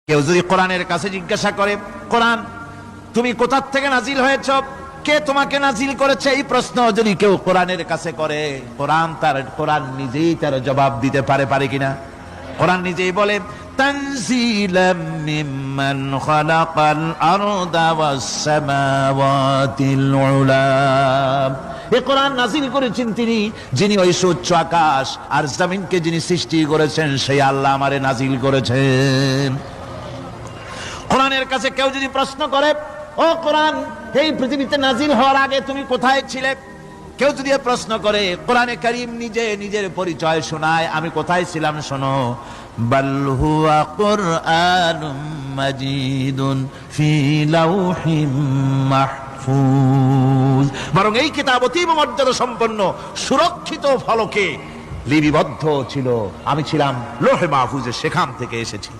কেউ যদি কোরআনের কাছে জিজ্ঞাসা করে, কোরআন তুমি কোথা থেকে নাজিল হয়েছ, কে তোমাকে নাজিল করেছে, এই প্রশ্ন যদি কেউ কোরআনের কাছে করে, কোরআন নিজেই তার জবাব দিতে পারে কিনা? কোরআন নিজেই বলে, তানজিলাম মিম্মান খালাকাল আরদা ওয়াস সামাওয়াতিল উলা। এই কোরআন নাজিল করেছেন তিনি, যিনি ওই সুউচ্চ আকাশ আর জমিনকে যিনি সৃষ্টি করেছেন, সেই আল্লাহ আমারে নাজিল করেছেন। কোরআনের কাছে কেউ যদি প্রশ্ন করে, ও কোরআন এই পৃথিবীতে নাজিল হওয়ার আগে তুমি কোথায় ছিলে, কেউ যদি প্রশ্ন করে, কোরআনে কারীম নিজের পরিচয় শোনায়, আমি কোথায় ছিলাম শোনো। বাল হুয়া কুরআনুম মাজিদুন ফি লাউহিম মাহফুজ। বরং এই কিতাব অতীব মর্যাদা সম্পন্ন সুরক্ষিত ফলকে লিপিবদ্ধ ছিল, আমি ছিলাম লৌহে মাহফুজে, সেখান থেকে এসেছি।